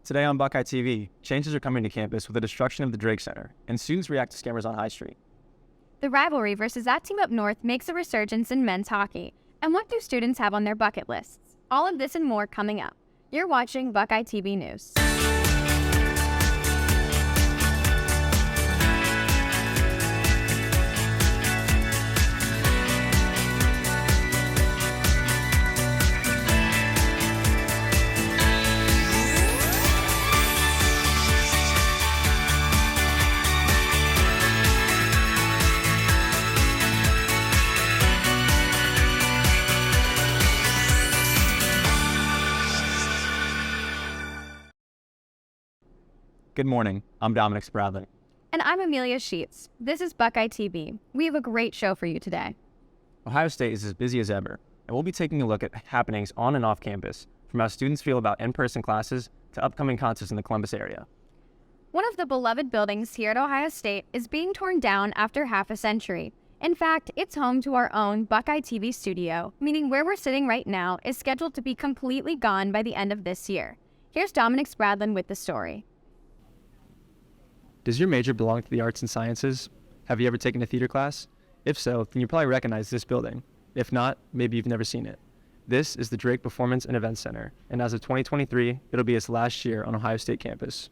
Today on Buckeye TV, changes are coming to campus with the destruction of the Drake Center, and students react to scammers on High Street. The rivalry versus that team up north makes a resurgence in men's hockey. And what do students have on their bucket lists? All of this and more coming up. You're watching Buckeye TV News. Good morning, I'm Dominic Spradlin. And I'm Amelia Sheets. This is Buckeye TV. We have a great show for you today. Ohio State is as busy as ever, and we'll be taking a look at happenings on and off campus, from how students feel about in-person classes to upcoming concerts in the Columbus area. One of the beloved buildings here at Ohio State is being torn down after half a century. In fact, it's home to our own Buckeye TV studio, meaning where we're sitting right now is scheduled to be completely gone by the end of this year. Here's Dominic Spradlin with the story. Does your major belong to the arts and sciences? Have you ever taken a theater class? If so, then you probably recognize this building. If not, maybe you've never seen it. This is the Drake Performance and Events Center, and as of 2023, it'll be its last year on Ohio State campus.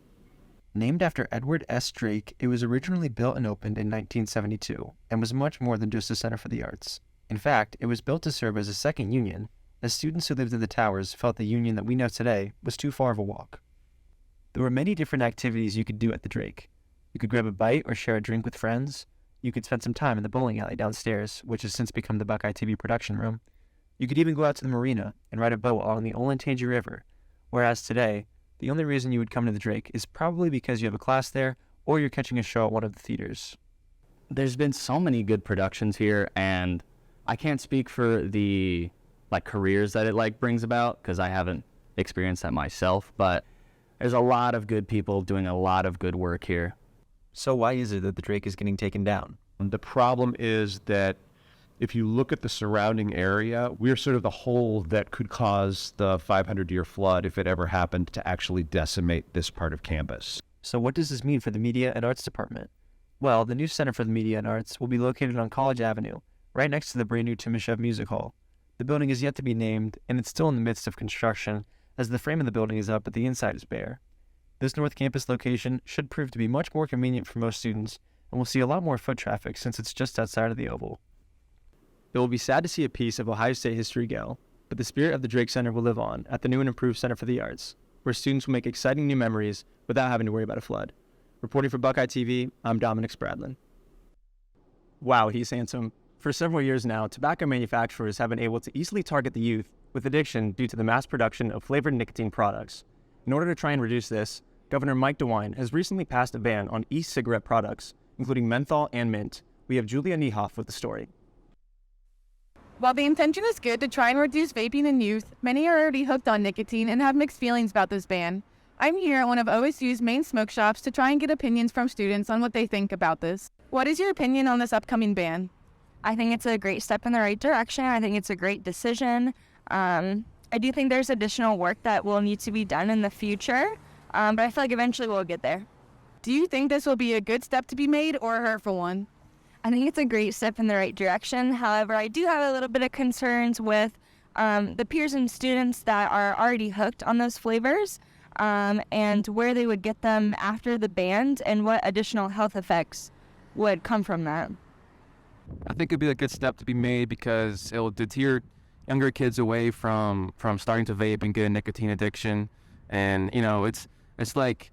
Named after Edward S. Drake, it was originally built and opened in 1972, and was much more than just a center for the arts. In fact, it was built to serve as a second union, as students who lived in the towers felt the union that we know today was too far of a walk. There were many different activities you could do at the Drake. You could grab a bite or share a drink with friends. You could spend some time in the bowling alley downstairs, which has since become the Buckeye TV production room. You could even go out to the marina and ride a boat along the Olentangy River, whereas today, the only reason you would come to the Drake is probably because you have a class there or you're catching a show at one of the theaters. There's been so many good productions here, and I can't speak for the careers that it brings about because I haven't experienced that myself, but there's a lot of good people doing a lot of good work here. So why is it that the Drake is getting taken down? The problem is that if you look at the surrounding area, we're sort of the hole that could cause the 500-year flood if it ever happened to actually decimate this part of campus. So what does this mean for the Media and Arts Department? Well, the new Center for the Media and Arts will be located on College Avenue, right next to the brand new Timashev Music Hall. The building is yet to be named, and it's still in the midst of construction, as the frame of the building is up but the inside is bare. This North Campus location should prove to be much more convenient for most students, and we'll see a lot more foot traffic since it's just outside of the Oval. It will be sad to see a piece of Ohio State history go, but the spirit of the Drake Center will live on at the new and improved Center for the Arts, where students will make exciting new memories without having to worry about a flood. Reporting for Buckeye TV, I'm Dominic Spradlin. Wow, he's handsome. For several years now, tobacco manufacturers have been able to easily target the youth with addiction due to the mass production of flavored nicotine products. In order to try and reduce this, Governor Mike DeWine has recently passed a ban on e-cigarette products, including menthol and mint. We have Julia Niehoff with the story. While the intention is good to try and reduce vaping in youth, many are already hooked on nicotine and have mixed feelings about this ban. I'm here at one of OSU's main smoke shops to try and get opinions from students on what they think about this. What is your opinion on this upcoming ban? I think it's a great step in the right direction. I think it's a great decision. I do think there's additional work that will need to be done in the future, but I feel like eventually we'll get there. Do you think this will be a good step to be made or a hurtful one? I think it's a great step in the right direction. However, I do have a little bit of concerns with the peers and students that are already hooked on those flavors and where they would get them after the ban and what additional health effects would come from that. I think it'd be a good step to be made because it will deter younger kids away from starting to vape and get a nicotine addiction. And, it's like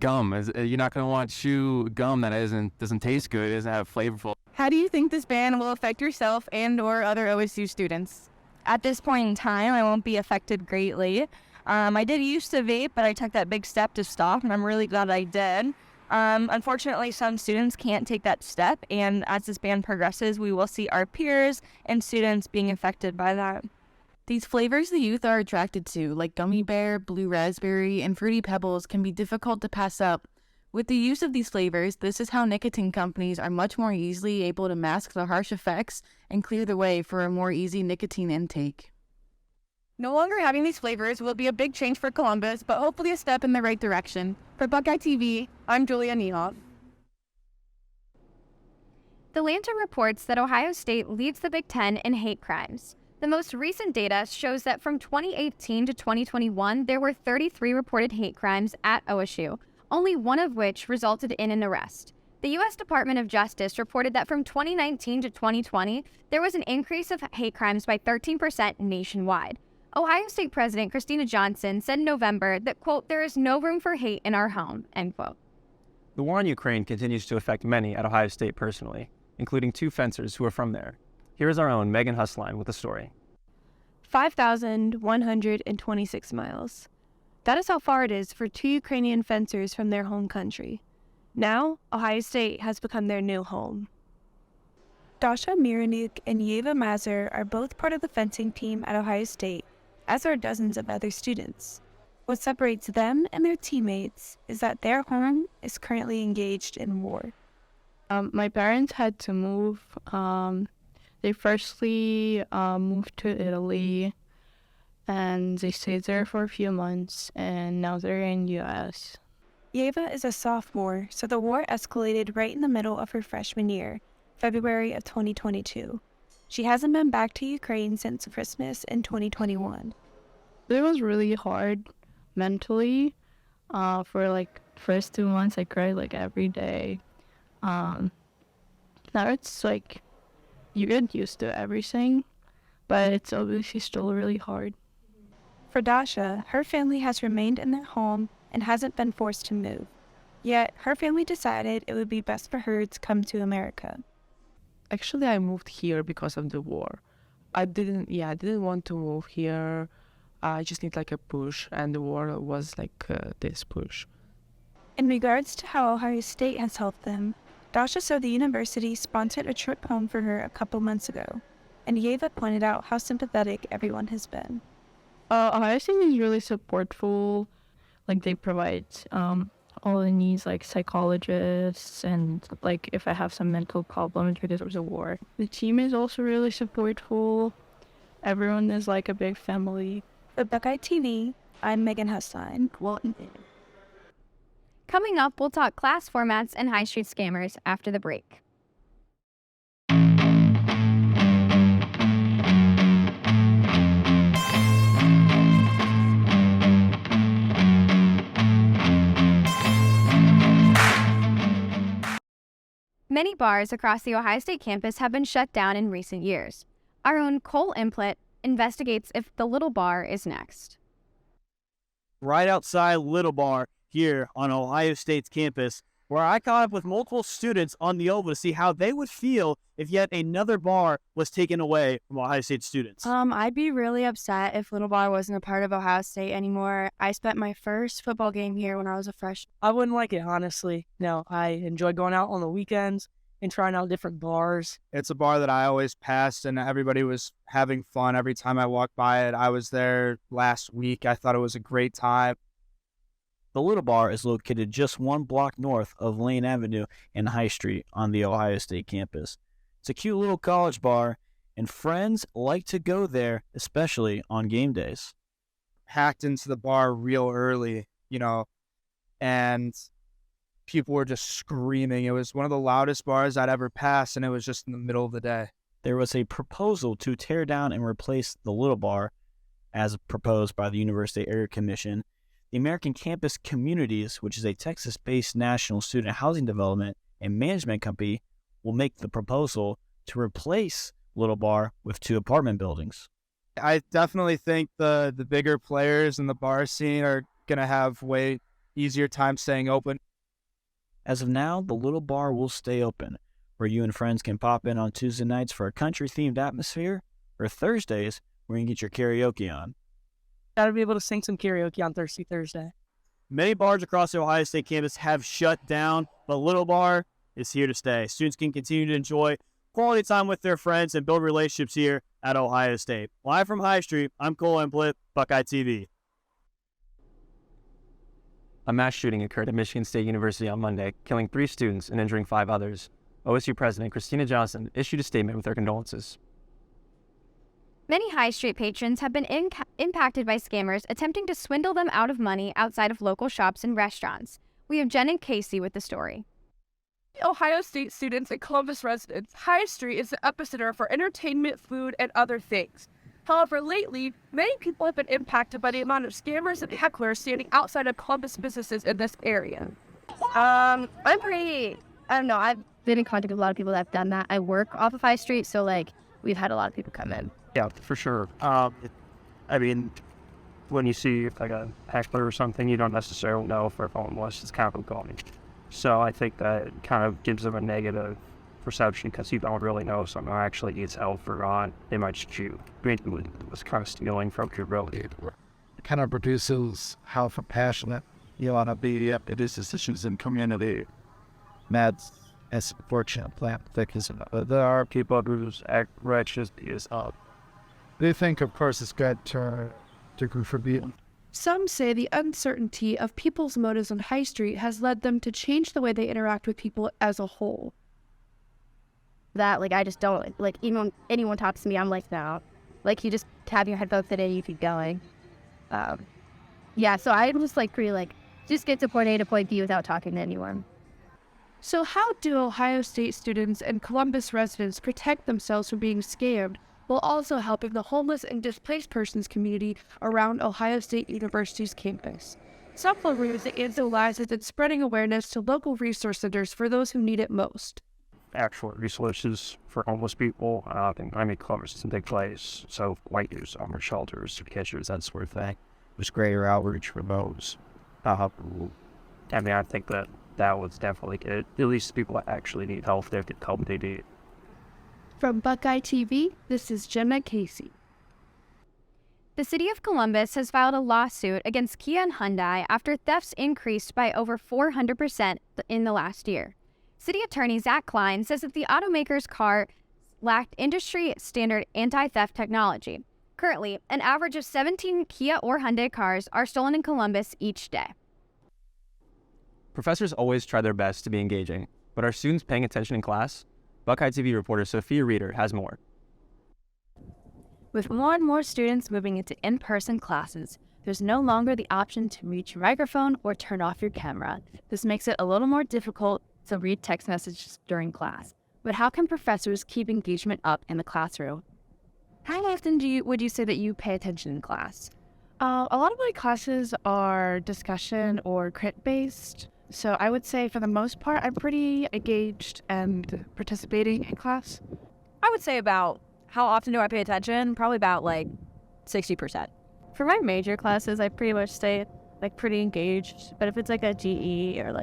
gum. You're not going to want to chew gum that doesn't taste good, isn't have flavorful. How do you think this ban will affect yourself and or other OSU students? At this point in time, I won't be affected greatly. I did used to vape, but I took that big step to stop, and I'm really glad I did. Unfortunately, some students can't take that step, and as this ban progresses, we will see our peers and students being affected by that. These flavors the youth are attracted to, like gummy bear, blue raspberry, and fruity pebbles, can be difficult to pass up. With the use of these flavors, this is how nicotine companies are much more easily able to mask the harsh effects and clear the way for a more easy nicotine intake. No longer having these flavors will be a big change for Columbus, but hopefully a step in the right direction. For Buckeye TV, I'm Julia Niehoff. The Lantern reports that Ohio State leads the Big Ten in hate crimes. The most recent data shows that from 2018 to 2021, there were 33 reported hate crimes at OSU, only one of which resulted in an arrest. The U.S. Department of Justice reported that from 2019 to 2020, there was an increase of hate crimes by 13% nationwide. Ohio State President Christina Johnson said in November that, quote, "there is no room for hate in our home," end quote. The war in Ukraine continues to affect many at Ohio State personally, including 2 fencers who are from there. Here is our own Megan Husline with the story. 5,126 miles. That is how far it is for 2 Ukrainian fencers from their home country. Now, Ohio State has become their new home. Dasha Miranuk and Yeva Mazur are both part of the fencing team at Ohio State, as are dozens of other students. What separates them and their teammates is that their home is currently engaged in war. My parents had to move. They firstly moved to Italy, and they stayed there for a few months, and now they're in U.S. Yeva is a sophomore, so the war escalated right in the middle of her freshman year, February of 2022. She hasn't been back to Ukraine since Christmas in 2021. It was really hard mentally. For like first 2 months, I cried like every day. Now it's like you get used to everything, but it's obviously still really hard. For Dasha, her family has remained in their home and hasn't been forced to move. Yet, her family decided it would be best for her to come to America. Actually, I moved here because of the war. I didn't want to move here. I just need like a push, and the war was like this push. In regards to how Ohio State has helped them, Dasha said the university sponsored a trip home for her a couple months ago, and Yeva pointed out how sympathetic everyone has been. Ohio State is really supportful. Like, they provide all the needs, like psychologists, and like if I have some mental problems because there was a war. The team is also really supportful. Everyone is like a big family. For Buckeye TV, I'm Megan Husline. Coming up, we'll talk class formats and high street scammers after the break. Many bars across the Ohio State campus have been shut down in recent years. Our own Cole Implet investigates if the Little Bar is next. Right outside Little Bar here on Ohio State's campus, where I caught up with multiple students on the Oval to see how they would feel if yet another bar was taken away from Ohio State students. I'd be really upset if Little Bar wasn't a part of Ohio State anymore. I spent my first football game here when I was a freshman. I wouldn't like it, honestly. No, I enjoy going out on the weekends and trying out different bars. It's a bar that I always passed, and everybody was having fun every time I walked by it. I was there last week. I thought it was a great time. The Little Bar is located just 1 block north of Lane Avenue and High Street on the Ohio State campus. It's a cute little college bar, and friends like to go there, especially on game days. Hacked into the bar real early, and people were just screaming. It was one of the loudest bars I'd ever passed, and it was just in the middle of the day. There was a proposal to tear down and replace the Little Bar, as proposed by the University Area Commission. The American Campus Communities, which is a Texas-based national student housing development and management company, will make the proposal to replace Little Bar with 2 apartment buildings. I definitely think the bigger players in the bar scene are going to have way easier time staying open. As of now, the Little Bar will stay open, where you and friends can pop in on Tuesday nights for a country-themed atmosphere, or Thursdays where you can get your karaoke on. Gotta be able to sing some karaoke on Thursday. Many bars across the Ohio State campus have shut down, but Little Bar is here to stay. Students can continue to enjoy quality time with their friends and build relationships here at Ohio State. Live from High Street, I'm Cole Implet, Buckeye TV. A mass shooting occurred at Michigan State University on Monday, killing 3 students and injuring 5 others. OSU President Christina Johnson issued a statement with her condolences. Many high street patrons have been impacted by scammers attempting to swindle them out of money outside of local shops and restaurants. We have Jen and Casey with the story. Ohio State students and Columbus residents, High Street is the epicenter for entertainment, food, and other things. However, lately, many people have been impacted by the amount of scammers and hecklers standing outside of Columbus businesses in this area. I don't know, I've been in contact with a lot of people that have done that. I work off of High Street, so we've had a lot of people come in. Yeah, for sure. I mean, when you see like a heckler or something, you don't necessarily know if they're homeless. It's kind of going. So I think that kind of gives them a negative perception because you don't really know if someone actually needs help or not. They might shoot you. Maybe it was kind of stealing from your relative. It kind of produces how compassionate you want to be in these decisions in community. That's as fortunate plant because there are people whose righteousness is up. They think, of course, it's good to contribute. Some say the uncertainty of people's motives on High Street has led them to change the way they interact with people as a whole. That, I just don't, even when anyone talks to me, I'm no. You just have your headphones in and you keep going. Yeah, so I'm just pretty just get to point A to point B without talking to anyone. So how do Ohio State students and Columbus residents protect themselves from being scammed while also helping the homeless and displaced persons community around Ohio State University's campus? Some believe the answer lies in spreading awareness to local resource centers for those who need it most. Actual resources for homeless people. Columbus is a big place, so use summer shelters, kitchens, that sort of thing. There's greater outreach for those. I think that was definitely good. At least people that actually need help, they get help they need. From Buckeye TV, this is Gemma Casey. The city of Columbus has filed a lawsuit against Kia and Hyundai after thefts increased by over 400% in the last year. City Attorney Zach Klein says that the automaker's car lacked industry-standard anti-theft technology. Currently, an average of 17 Kia or Hyundai cars are stolen in Columbus each day. Professors always try their best to be engaging, but are students paying attention in class? Buckeye TV reporter Sophia Reeder has more. With more and more students moving into in-person classes, there's no longer the option to mute your microphone or turn off your camera. This makes it a little more difficult to read text messages during class. But how can professors keep engagement up in the classroom? How often would you say that you pay attention in class? A lot of my classes are discussion or crit-based. So I would say for the most part, I'm pretty engaged and participating in class. I would say about how often do I pay attention? Probably about 60%. For my major classes, I pretty much stay pretty engaged. But if it's a GE or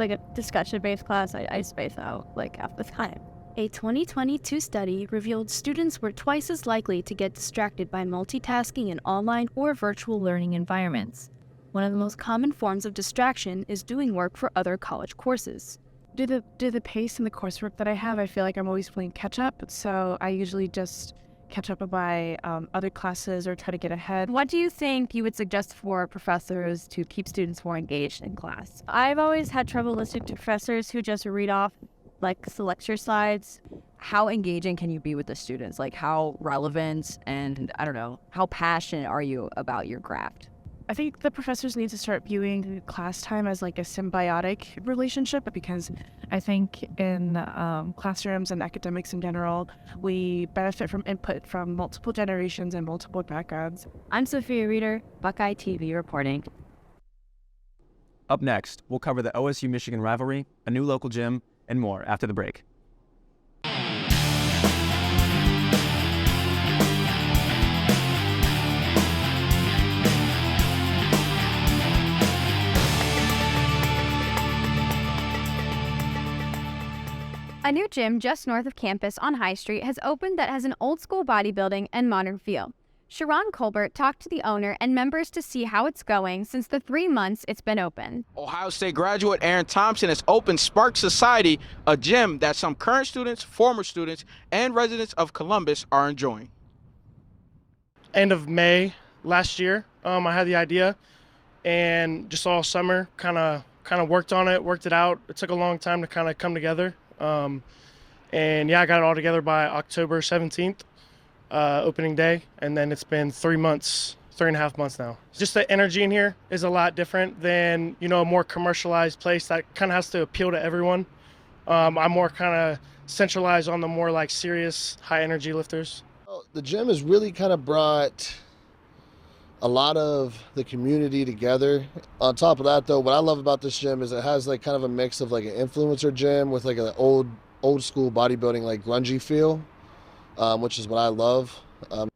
a discussion-based class, I space out half the time. A 2022 study revealed students were twice as likely to get distracted by multitasking in online or virtual learning environments. One of the most common forms of distraction is doing work for other college courses. Due to the pace and the coursework that I have, I feel like I'm always playing catch-up, so I usually just catch up with my other classes or try to get ahead. What do you think you would suggest for professors to keep students more engaged in class? I've always had trouble listening to professors who just read off the lecture slides. How engaging can you be with the students? How relevant and, how passionate are you about your craft? I think the professors need to start viewing class time as a symbiotic relationship, because I think in classrooms and academics in general, we benefit from input from multiple generations and multiple backgrounds. I'm Sophia Reeder, Buckeye TV reporting. Up next, we'll cover the OSU-Michigan rivalry, a new local gym, and more after the break. A new gym just north of campus on High Street has opened that has an old-school bodybuilding and modern feel. Sharon Colbert talked to the owner and members to see how it's going since the 3 months it's been open. Ohio State graduate Aaron Thompson has opened Spark Society, a gym that some current students, former students, and residents of Columbus are enjoying. End of May last year, I had the idea, and just all summer kind of worked on it, worked it out. It took a long time to kind of come together. I got it all together by October 17th. opening day, and then it's been 3.5 months now. Just the energy in here is a lot different than, a more commercialized place that kind of has to appeal to everyone. I'm more kind of centralized on the more like serious high energy lifters. The gym has really kind of brought a lot of the community together. On top of that, though, what I love about this gym is it has like kind of a mix of like an influencer gym with like an old school bodybuilding like grungy feel, which is what I love.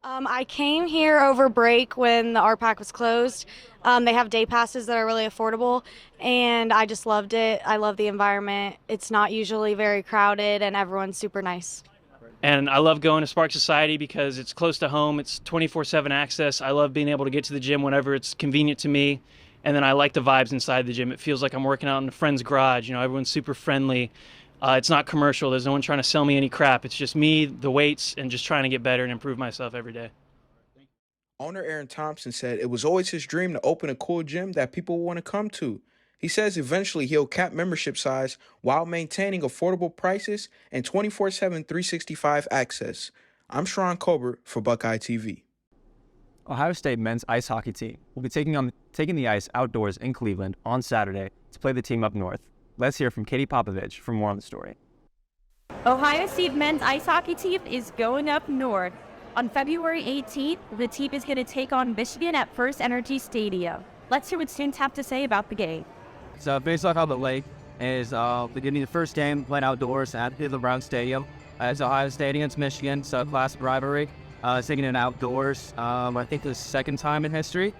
I came here over break when the RPAC was closed. They have day passes that are really affordable, and I just loved it. I love the environment. It's not usually very crowded, and everyone's super nice. And I love going to Spark Society because it's close to home. It's 24/7 access. I love being able to get to the gym whenever it's convenient to me. And then I like the vibes inside the gym. It feels like I'm working out in a friend's garage. Everyone's super friendly. It's not commercial. There's no one trying to sell me any crap. It's just me, the weights, and just trying to get better and improve myself every day. Owner Aaron Thompson said it was always his dream to open a cool gym that people want to come to. He says eventually he'll cap membership size while maintaining affordable prices and 24/7 365 access. I'm Sharon Colbert for Buckeye TV. Ohio State men's ice hockey team will be taking the ice outdoors in Cleveland on Saturday to play the team up north. Let's hear from Katie Popovich for more on the story. Ohio State men's ice hockey team is going up north. On February 18th, the team is going to take on Michigan at First Energy Stadium. Let's hear what students have to say about the game. So based off how the lake is beginning the first game played outdoors at the Brown Stadium. It's Ohio State against Michigan, so classic rivalry. Taking it outdoors, I think the second time in history,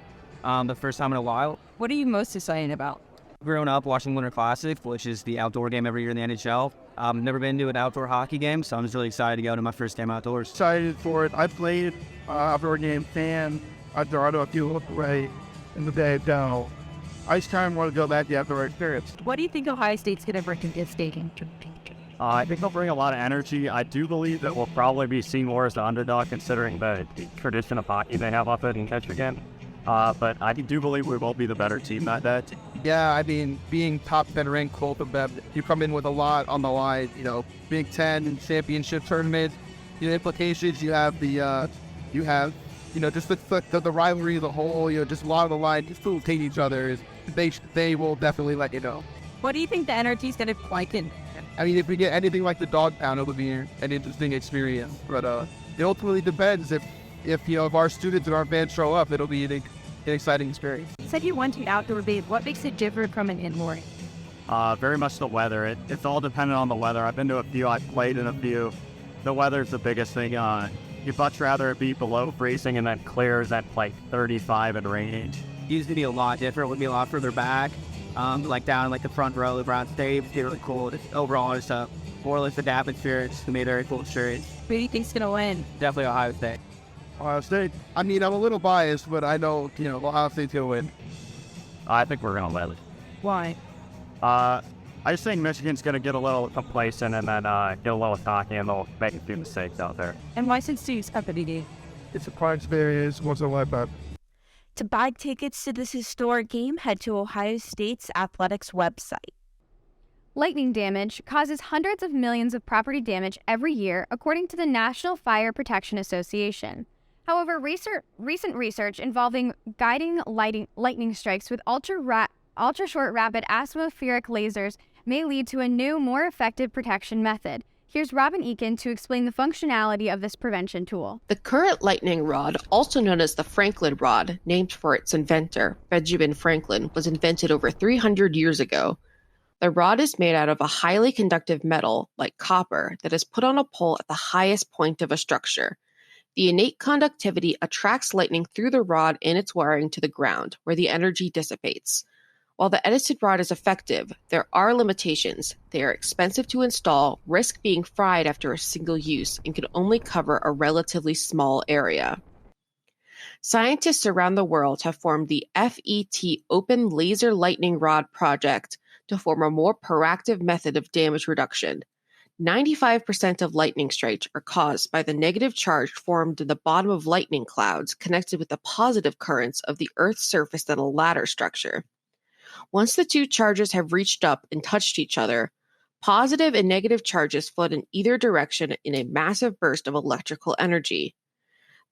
the first time in a while. What are you most excited about? Growing up watching Winter Classic, which is the outdoor game every year in the NHL. Never been to an outdoor hockey game, so I'm just really excited to go to my first game outdoors. Excited for it. I played outdoor game fan at Dorado a few away in the day down. Ice time, want to go back to the outdoor experience. What do you think Ohio State's going to bring to this stadium? I think they'll bring a lot of energy. I do believe that we'll probably be seen more as the underdog considering the tradition of hockey they have up it in Michigan. But I do believe we will be the better team that day. Yeah, I mean, being top 10 ranked, both of them, you come in with a lot on the line. Big Ten championship tournament. Implications. You have just the rivalry as a whole. Just a lot of the line. Just to hate each other. They will definitely let you know. What do you think the energy's going to be like in? I mean, if we get anything like the dog pound, it'll be an interesting experience. But it ultimately depends if our students and our fans show up, it'll be an exciting experience. You said you went to an outdoor game. What makes it different from an indoor? Very much the weather. It's all dependent on the weather. I've been to a few. I've played in a few. The weather's the biggest thing. You'd much rather it be below freezing and then clears at like 35 and rain. It's going to be a lot different. It would be a lot further back. Like down like the front row of the Brown State. It's really cool. Overall, it's more or less the atmosphere. It's going to be a very cool experience. Who do you think's going to win? Definitely Ohio State. Ohio State. I mean, I'm a little biased, but I know, Ohio State's going to win. I think we're going to win. Why? I just think Michigan's going to get a little complacent and then get a little cocky and they'll make a few mistakes out there. And why should students come to the game? It's a pride experience once in a lifetime. To buy tickets to this historic game, head to Ohio State's athletics website. Lightning damage causes hundreds of millions of property damage every year, according to the National Fire Protection Association. However, recent research involving guiding lightning strikes with ultra-short rapid atmospheric lasers may lead to a new, more effective protection method. Here's Robin Eakin to explain the functionality of this prevention tool. The current lightning rod, also known as the Franklin rod, named for its inventor, Benjamin Franklin, was invented over 300 years ago. The rod is made out of a highly conductive metal, like copper, that is put on a pole at the highest point of a structure. The innate conductivity attracts lightning through the rod and its wiring to the ground, where the energy dissipates. While the Edison rod is effective, there are limitations. They are expensive to install, risk being fried after a single use, and can only cover a relatively small area. Scientists around the world have formed the FET Open Laser Lightning Rod Project to form a more proactive method of damage reduction. 95% of lightning strikes are caused by the negative charge formed in the bottom of lightning clouds connected with the positive currents of the Earth's surface in a ladder structure. Once the two charges have reached up and touched each other, positive and negative charges flood in either direction in a massive burst of electrical energy.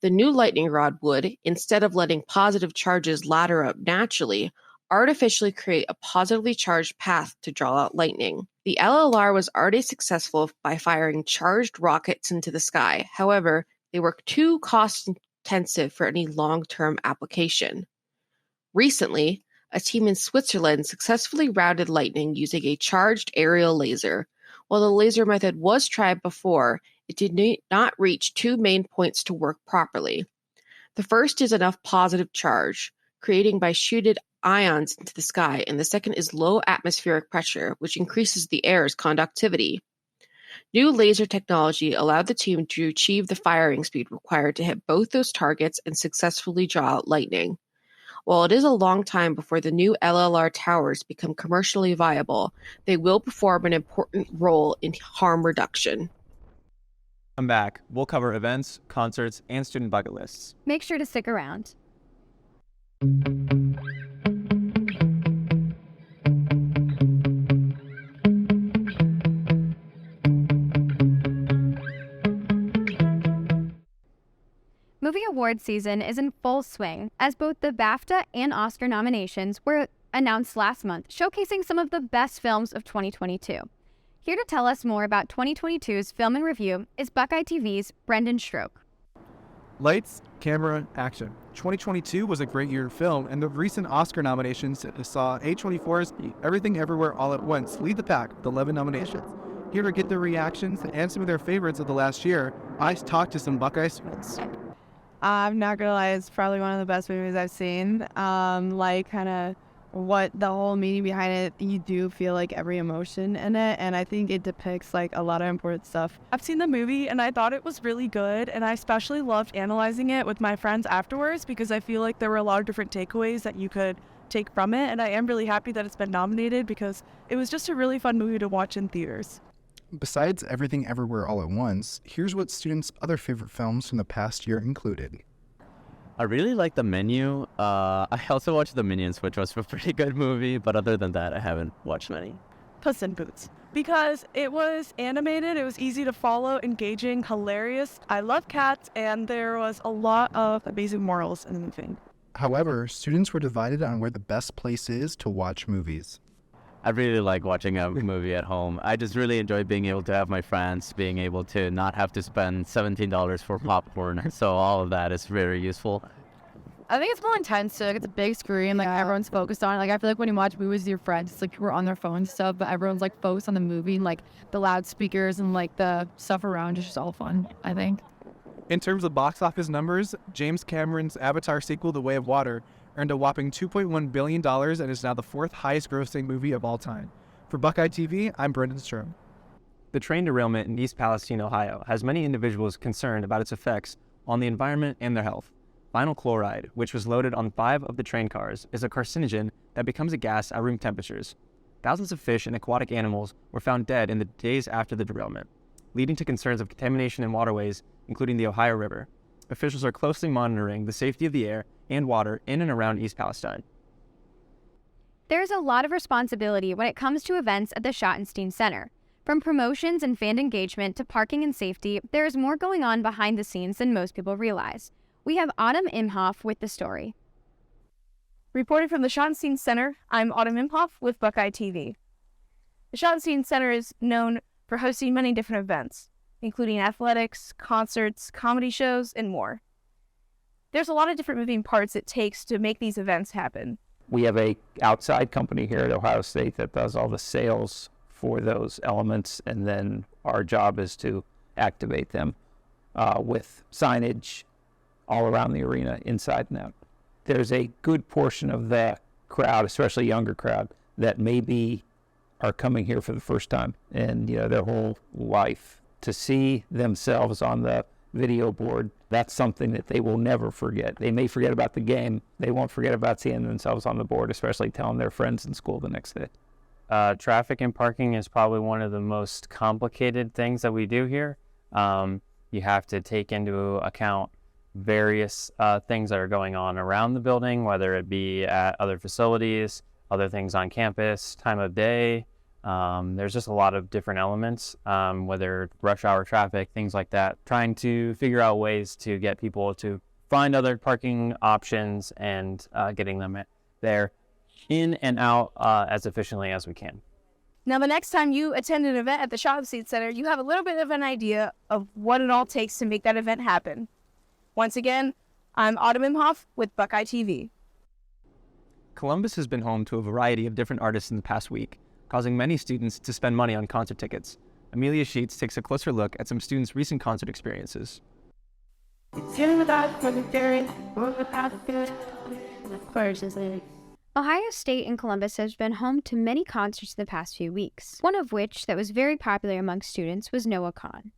The new lightning rod would, instead of letting positive charges ladder up naturally, artificially create a positively charged path to draw out lightning. The LLR was already successful by firing charged rockets into the sky. However, they were too cost-intensive for any long-term application. Recently, a team in Switzerland successfully routed lightning using a charged aerial laser. While the laser method was tried before, it did not reach two main points to work properly. The first is enough positive charge, creating by shooted ions into the sky, and the second is low atmospheric pressure, which increases the air's conductivity. New laser technology allowed the team to achieve the firing speed required to hit both those targets and successfully draw out lightning. While it is a long time before the new LLR towers become commercially viable, they will perform an important role in harm reduction. I'm back. We'll cover events, concerts, and student bucket lists. Make sure to stick around. Movie award season is in full swing, as both the BAFTA and Oscar nominations were announced last month, showcasing some of the best films of 2022. Here to tell us more about 2022's Film and Review is Buckeye TV's Brendan Stroke. Lights, camera, action. 2022 was a great year in film, and the recent Oscar nominations saw A24's Everything Everywhere All at Once lead the pack with 11 nominations. Here to get their reactions and some of their favorites of the last year, I talked to some Buckeye students. I'm not gonna lie, it's probably one of the best movies I've seen. Like kind of what the whole meaning behind it, you do feel like every emotion in it, and I think it depicts like a lot of important stuff. I've seen the movie and I thought it was really good, and I especially loved analyzing it with my friends afterwards because I feel like there were a lot of different takeaways that you could take from it, and I am really happy that it's been nominated because it was just a really fun movie to watch in theaters. Besides Everything Everywhere All at Once, here's what students' other favorite films from the past year included. I really like The Menu. I also watched The Minions, which was a pretty good movie, but other than that, I haven't watched many. Puss in Boots. Because it was animated, it was easy to follow, engaging, hilarious. I love cats, and there was a lot of amazing morals in the movie. However, students were divided on where the best place is to watch movies. I really like watching a movie at home. I just really enjoy being able to have my friends, being able to not have to spend $17 for popcorn. So all of that is very useful. I think it's more intense too. Like, it's a big screen, like everyone's focused on it. Like I feel like when you watch movies with your friends, it's like people are on their phones and stuff, but everyone's like focused on the movie, and like the loudspeakers and like the stuff around is just all fun, I think. In terms of box office numbers, James Cameron's Avatar sequel, The Way of Water, earned a whopping $2.1 billion and is now the fourth highest grossing movie of all time. For Buckeye TV, I'm Brendan Strom. The train derailment in East Palestine, Ohio, has many individuals concerned about its effects on the environment and their health. Vinyl chloride, which was loaded on 5 of the train cars, is a carcinogen that becomes a gas at room temperatures. Thousands of fish and aquatic animals were found dead in the days after the derailment, leading to concerns of contamination in waterways, including the Ohio River. Officials are closely monitoring the safety of the air and water in and around East Palestine. There's a lot of responsibility when it comes to events at the Schottenstein Center. From promotions and fan engagement to parking and safety, there is more going on behind the scenes than most people realize. We have Autumn Imhoff with the story. Reporting from the Schottenstein Center, I'm Autumn Imhoff with Buckeye TV. The Schottenstein Center is known for hosting many different events, including athletics, concerts, comedy shows, and more. There's a lot of different moving parts it takes to make these events happen. We have a outside company here at Ohio State that does all the sales for those elements, and then our job is to activate them with signage all around the arena, inside and out. There's a good portion of that crowd, especially younger crowd, that maybe are coming here for the first time, and their whole life. To see themselves on the video board, that's something that they will never forget. They may forget about the game. They won't forget about seeing themselves on the board, especially telling their friends in school the next day. Traffic and parking is probably one of the most complicated things that we do here. You have to take into account various things that are going on around the building, whether it be at other facilities, other things on campus, time of day, There's just a lot of different elements, whether rush hour traffic, things like that, trying to figure out ways to get people to find other parking options and getting them there in and out as efficiently as we can. Now, the next time you attend an event at the Shop Seat Center, you have a little bit of an idea of what it all takes to make that event happen. Once again, I'm Autumn Imhoff with Buckeye TV. Columbus has been home to a variety of different artists in the past week, causing many students to spend money on concert tickets. Amelia Sheets takes a closer look at some students' recent concert experiences. Ohio State and Columbus has been home to many concerts in the past few weeks, one of which that was very popular among students was NoahCon.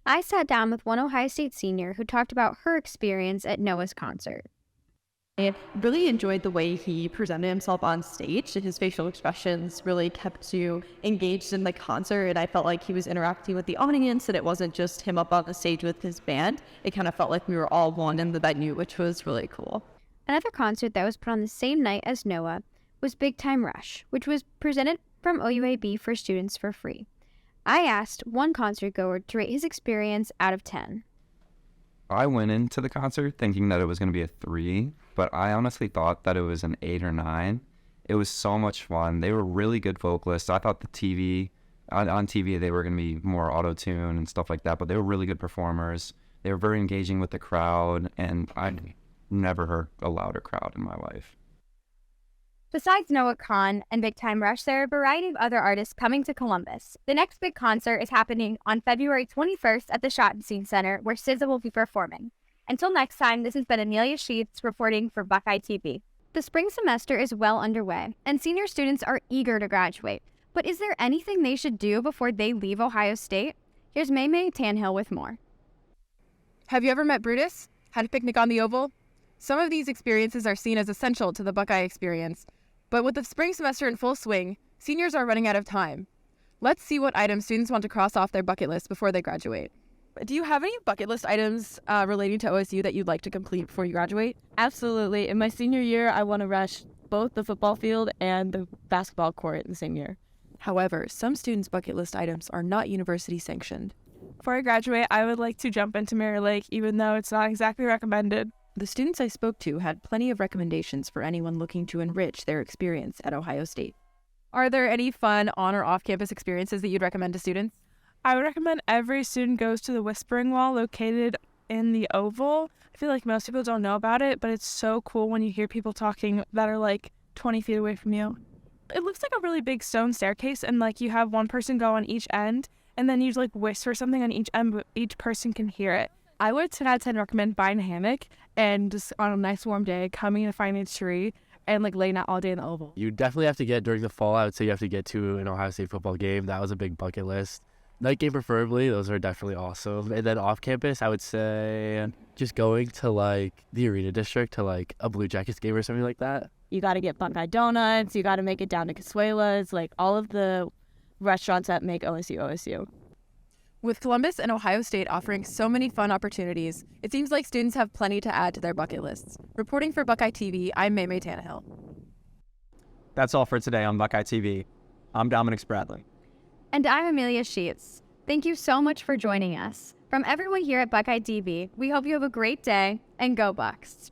I sat down with one Ohio State senior who talked about her experience at Noah's concert. I really enjoyed the way he presented himself on stage. His facial expressions really kept you engaged in the concert, and I felt like he was interacting with the audience, and it wasn't just him up on the stage with his band. It kind of felt like we were all one in the venue, which was really cool. Another concert that was put on the same night as Noah was Big Time Rush, which was presented from OUAB for students for free. I asked one concert goer to rate his experience out of 10. I went into the concert thinking that it was going to be a 3, but I honestly thought that it was an 8 or 9. It was so much fun. They were really good vocalists. I thought on TV they were going to be more auto-tune and stuff like that, but they were really good performers. They were very engaging with the crowd, and I never heard a louder crowd in my life. Besides NoahCon and Big Time Rush, there are a variety of other artists coming to Columbus. The next big concert is happening on February 21st at the Schottenstein Center, where SZA will be performing. Until next time, this has been Amelia Sheets reporting for Buckeye TV. The spring semester is well underway, and senior students are eager to graduate. But is there anything they should do before they leave Ohio State? Here's May Tanhill with more. Have you ever met Brutus? Had a picnic on the Oval? Some of these experiences are seen as essential to the Buckeye experience. But with the spring semester in full swing, seniors are running out of time. Let's see what items students want to cross off their bucket list before they graduate. Do you have any bucket list items relating to OSU that you'd like to complete before you graduate? Absolutely. In my senior year, I want to rush both the football field and the basketball court in the same year. However, some students' bucket list items are not university sanctioned. Before I graduate, I would like to jump into Mirror Lake, even though it's not exactly recommended. The students I spoke to had plenty of recommendations for anyone looking to enrich their experience at Ohio State. Are there any fun on or off-campus experiences that you'd recommend to students? I would recommend every student goes to the Whispering Wall located in the Oval. I feel like most people don't know about it, but it's so cool when you hear people talking that are like 20 feet away from you. It looks like a really big stone staircase, and like you have one person go on each end, and then you like whisper something on each end, but each person can hear it. I would 10 out of 10 recommend buying a hammock and just on a nice warm day, coming to find a tree and like laying out all day in the Oval. You definitely have to get during the fall. I would say you have to get to an Ohio State football game. That was a big bucket list. Night game preferably. Those are definitely awesome. And then off campus, I would say just going to like the Arena District to like a Blue Jackets game or something like that. You got to get Buckeye donuts. You got to make it down to Casuela's, like all of the restaurants that make OSU. With Columbus and Ohio State offering so many fun opportunities, it seems like students have plenty to add to their bucket lists. Reporting for Buckeye TV, I'm May Tanhill. That's all for today on Buckeye TV. I'm Dominic Spradlin. And I'm Amelia Sheets. Thank you so much for joining us. From everyone here at Buckeye TV, we hope you have a great day and go Bucks.